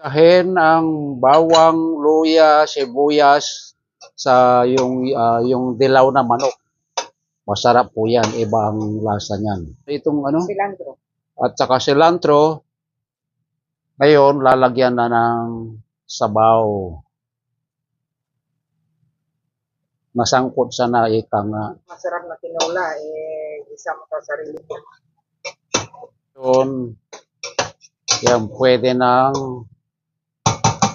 Ahin ang bawang, luya, sibuyas sa yung dilaw na manok. Masarap po yan. Iba ang lasa niyan. Itong ano? Cilantro. At saka cilantro. Ngayon, lalagyan na ng sabaw. Masangkot sa naika nga. Masarap na tinola, isa mo sa sarili mo. Yun. Yan, pwede nang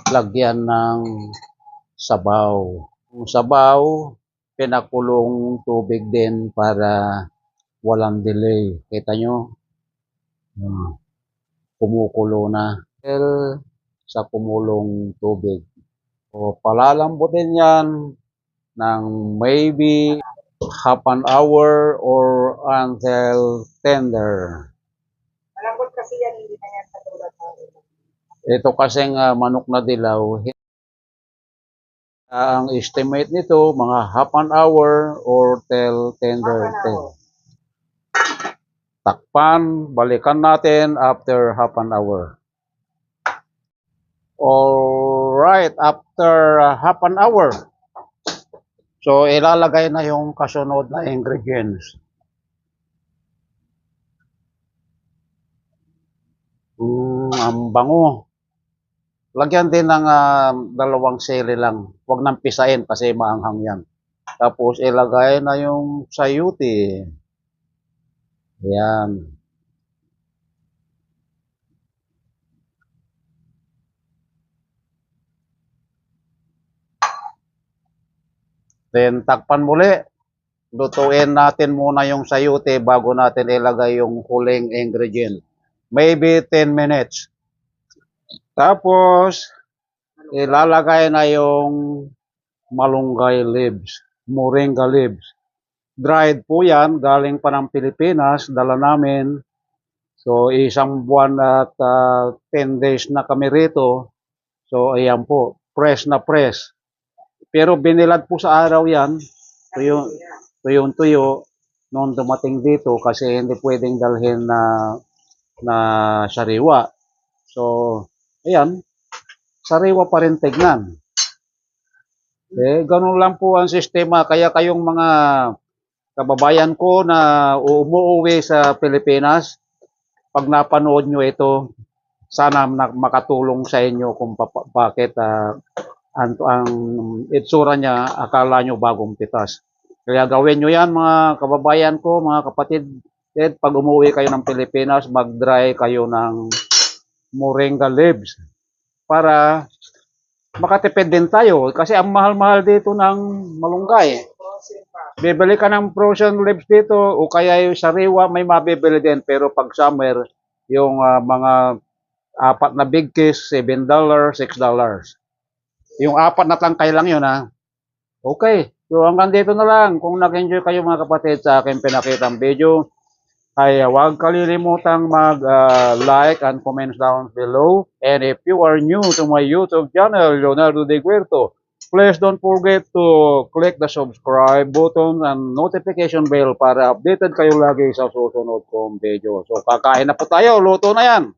lagyan ng sabaw. Yung sabaw, pinakulong tubig din para walang delay. Kita nyo? Kumukulo na. Sa kumulong tubig. O, palalambutin yan ng maybe half an hour or until tender. Malambot kasi yan, hindi na yan katulad natin. Ito kasing manok na dilaw, ang estimate nito, mga half an hour or till tender. Takpan, balikan natin after half an hour. Alright, after half an hour. So, ilalagay na yung kasunod na ingredients. Ang bango. Lagyan din ng dalawang sili lang. Huwag nang pisain kasi maanghang yan. Tapos ilagay na yung sayuti. Yan. Then takpan muli. Lutuin natin muna yung sayuti bago natin ilagay yung huling ingredient. Maybe 10 minutes. Tapos, ilalagay na yung malunggay leaves, moringa leaves. Dried po yan, galing pa ng Pilipinas, dala namin. So, isang buwan at 10 days na kami rito. So, ayan po, fresh na fresh. Pero binilad po sa araw yan, tuyong-tuyo, noong dumating dito kasi hindi pwedeng dalhin na sariwa. So, ayan, sariwa pa rin tignan. Ganun lang po ang sistema. Kaya kayong mga kababayan ko na umuwi sa Pilipinas, pag napanood nyo ito, sana makatulong sa inyo kung bakit ang itsura niya, akala nyo bagong pitas. Kaya gawin nyo yan mga kababayan ko, mga kapatid. Pag umuwi kayo ng Pilipinas, mag-dry kayo ng moringa leaves para makatipid din tayo kasi ang mahal-mahal dito ng malunggay. Bibili ka ng frozen leaves dito o kaya yung sariwa may mabibili din pero pag summer yung mga apat na big case $7, $6. Yung apat na tangkay lang yun ha. Okay. So hanggang dito na lang. Kung nag-enjoy kayo mga kapatid sa aking pinakitang video, ay huwag kalilimutang mag-like and comment down below. And if you are new to my YouTube channel, Leonardo De Guerto, please don't forget to click the subscribe button and notification bell para updated kayo lagi sa susunod kong video. So kakain na po tayo, luto na yan.